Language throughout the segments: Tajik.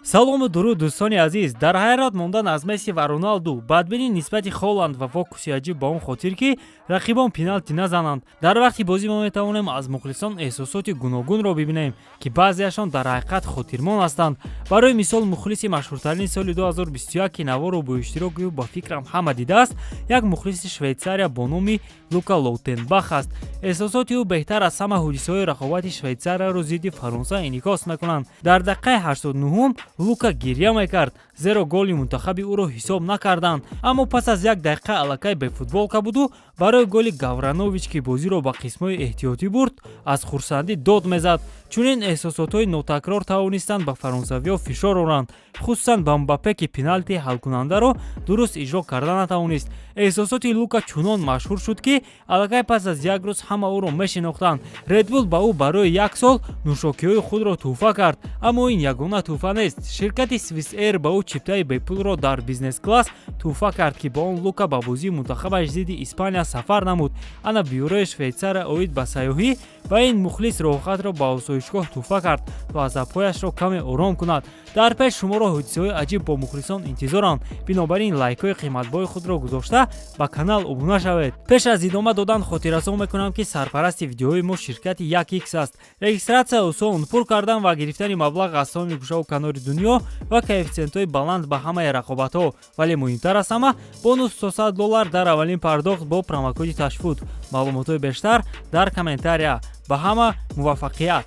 салому дуруд дӯстони азиз. Дар ҳайрат мондан аз Месси ва Роналду, бадбинӣ нисбати Холланд ва фокуси аҷиб ба он хотир ки рақибон пеналти назананд. Дар вақти бозӣ мо метавонем аз мухлисон эҳсосоти гуногунро бибинем ки баъзеашон дар ҳақиқат хотирмон ҳастанд. Барои мисол, мухлиси машҳуртарини соли 2021 ки наворо бо иштироки ӯ ба фикрам ҳама дидааст, як мухлиси Швейтсария бо номи Лука Лоутенбах аст. эҳсосоти ӯ беҳтар аз ҳама ҳодисаҳои рақобати Швейтсарияро зидди Фаронса инъикос мекунанд. Дар дақиқаи 89 Лука гирья мекард, зеро голи мунтахаби ӯро ҳисоб накарданд. Аммо пас аз як дақиқа аллакай бефутболка буду, барои голи Гавранович ки бозиро ба қисмҳои эҳтиётӣ бурд, аз хурсандӣ дод мезад. Чунин эҳсосотҳои нотакрор тавонистанд ба фаронсавиҳо фишор оранд, хусусан ба Мбаппе ки пеналтии ҳалкунандаро дуруст иҷро карда натавонист. эҳсосоти Лука чунон машҳур шуд ки аллакай пас аз як рӯз ҳама ӯро мешинохтанд. Редбул ба ӯ барои як сол нӯшокиҳои худро тӯҳфа кард, аммо ин ягона тӯҳфа нест. Ширкати Swiss Air ба ӯ чиптаи бепулро дар бизнес класс тӯҳфа кард ки бо он Лука ба бозии мунтахабаш зидди Испания сафар намуд. Ана бюрои Швейтсария оид ба сайёҳӣ ва ин мухлис роҳхатро ба осоишгоҳ тӯҳфа кард то азабҳояшро каме ором кунад. Дар пеш шуморо ҳодисаҳои аҷиб бо мухлисон интизоранд. Бинобар ин лайкҳои қиматбои худро гузошта ба канал обуна шавед. Пеш аз идома додан хотиррасон мекунам ки сарпарасти видеоҳои мо ширкати 1x аст. Регистратсия осон, пур кардан ва гирифтани маблағ аз тамоми гӯшаву канори дунё ва коэффициентҳои баланд ба ҳамаи рақобатҳо. Вале муҳимтар аз ҳама, бонус $100 дар аввалин пардохт бо промокоди ташфут. Маълумотои бештар дар комментария. Ба ҳама муваффақият.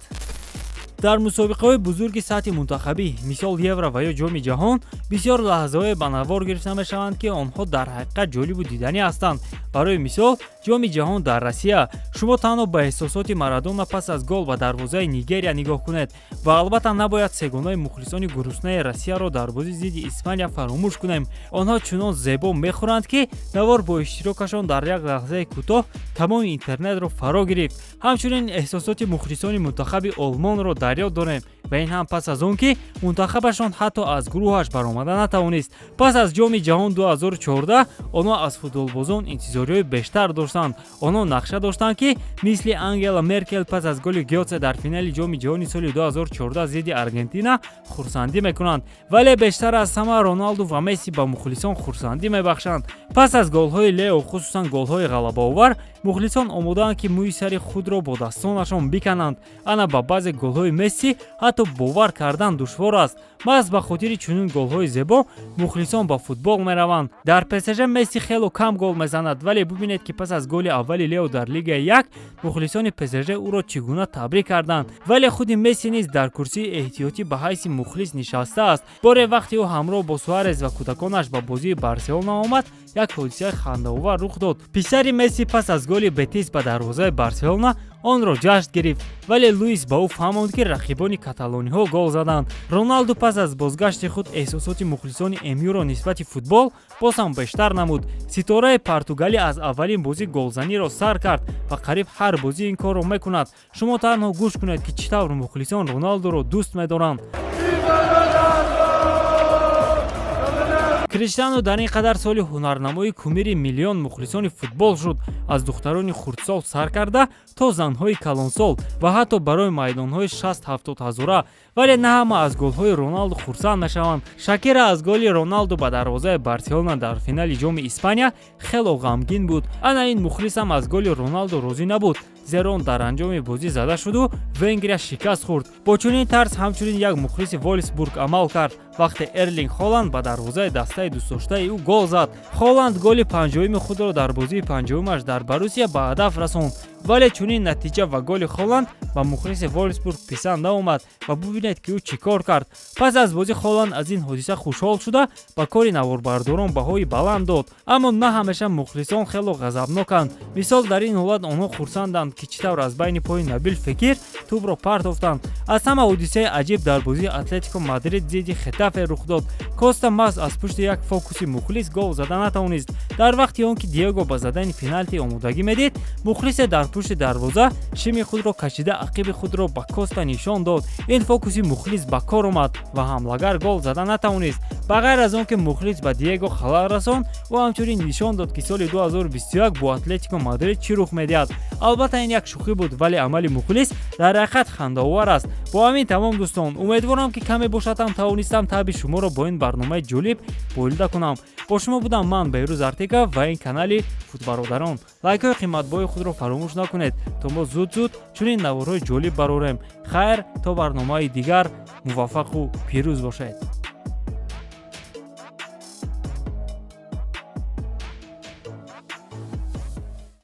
дар мусобиқаҳои бузурги сатҳи мунтахабӣ, мисол Евро ва ё ҷоми ҷаҳон, бисёр лаҳзаҳое ба навор гирифта мешаванд ки онҳо дар ҳақиқат ҷолибу диданӣ ҳастанд. Барои мисол, ҷоми ҷаҳон дар Россия. Шумо танҳо ба эҳсосоти Марадона пас аз гол ба дарвозаи Нигерия нигоҳ кунед ва албатта набояд сегонаи мухлисони гуруснаи Россияро дар бозӣ зидди Испания фаромӯш кунем. Онҳо чунон зебо мехӯранд ки навор бо иштирокашон дар як лаҳзаи кӯтоҳ тамоми интернетро фаро гирифт. Ҳамчунин эҳсосоти мухлисони мунтахаби Олмонро дар ёд дорем ва ин ҳам пас аз он ки мунтахабашон ҳатто аз гурӯҳаш баромада натавонист. Пас аз ҷоми ҷаҳон 2014 онҳо аз футболбозон интизориҳои бештар доштанд. Онҳо нақша доштанд ки мисли Ангела Меркел пас аз голи Гёце дар финали ҷоми ҷаҳони соли 2014 зидди Аргентина хурсандӣ мекунанд. Вале бештар аз ҳама Роналду ва Месси ба мухлисон хурсандӣ мебахшанд. Пас аз голҳои Лео, хусусан голҳои ғалабаовар, мухлисон омодаанд ки мӯи сари худро бо дастонашон бикананд. Ана ба баъзе голҳои Месси ҳатто бовар кардан душвор аст. Маҳз ба хотири чунин голҳои зебо мухлисон ба футбол мераванд. Дар ПСЖ Месси хело кам гол мезанад, вале бибинед ки пас аз голи аввали Лео дар Лигаи 1 мухлисони ПСЖ ӯро чӣ гуна табрик карданд. Вале худи Месси низ дар курсии эҳтиётӣ ба ҳайси мухлис нишастааст. Боре вақте ӯ ҳамроҳ бо Суарес ва кӯдаконаш ба бозии Барселона омад, як ҳодисаи хандаовар рух дод. Писари Месси пас аз голи Бетис ба дарвозаи Барселона онро ҷашн гирифт, вале Луис ба ӯ фаҳмонд ки рақибони каталониҳо гол заданд. Роналду пас аз бозгашти худ эҳсосоти мухлисони МЮ-ро нисбати футбол боз ҳам бештар намуд. Ситораи португалӣ аз аввалин бозӣ голзаниро сар кард ва қариб ҳар бозӣ ин корро мекунад. Шумо танҳо гӯш кунед ки чӣ тавр мухлисон Роналдуро дӯст медоранд. Криштиану дар ин қадар соли ҳунарнамои кумири миллион мухлисони футбол шуд, аз духтарони хурдсол сар карда то занҳои калонсол ва ҳатто барои майдонҳои 60-70 ҳазора. Вале на ҳама аз голҳои Роналду хурсанд мешаванд. Шакира аз голи Роналду ба дарвозаи Барселона дар финали ҷоми Испания хело ғамгин буд. Ана ин мухлис ҳам аз голи Роналду розӣ набуд, зеро он дар анҷоми бозӣ зада шуду Венгрия шикаст хӯрд. Бо чунин тарз ҳамчунин як мухлиси Волсбург амал кард вақте Эрлинг Холланд ба дарвозаи дастаи дӯстдоштаи ӯ гол зад. Холланд голи панҷоюми худро дар бозии панҷоюмаш дар Боруссия ба ҳадаф расонд. Вале чунин натиҷа ва голи Холланд ба мухлиси Волсбург писанд наомад ва бубинед ки ӯ чӣ кор кард. Пас аз бозӣ Холланд аз ин ҳодиса хушҳол шуда ба кори наворбардорон баҳои баланд дод. Аммо на ҳамеша мухлисон хело ғазабноканд. Мисол дар ин ҳолат онҳо хурсанданд ки чӣ тавр аз байни пои Набил Фекир тӯбро партофтанд. Аз ҳама ҳодисаи аҷиб дар бозии Атлетико Мадрид зидди Хетафе рух дод. Коста маҳз аз пушти як фокуси мухлис гол зада натавонист. Дар вақти он ки Диего ба задани пеналти омодагӣ медид, мухлисе дар пушти дарвоза шими худро кашида ақиби худро ба Коста нишон дод. Ин фокуси мухлис ба кор омад ва ҳамлагар гол зада натавонист. ба ғайр аз он ки мухлис ба Диего халал расонд, ӯ ҳамчунин нишон дод ки соли 2021 бо Атлетико Мадрид чӣ рух медиҳад. Албатта ин як шӯхӣ буд, вале амали мухлис дар ҳақиқат хандаовар аст. Бо ҳамин тамом дӯстон, умедворам ки каме бошад ҳам тавонистам таъби шуморо бо ин барномаи ҷолиб боилда кунам. Бо шумо будам ман Беҳрӯз Артеков ва ин канали Футбародарон. Лайкҳои қиматбои худро фаромӯш накунед, то мо зуд чунин наворҳои ҷолиб барорем. Хайр, то барномаи дигар муваффақу пирӯз бошед.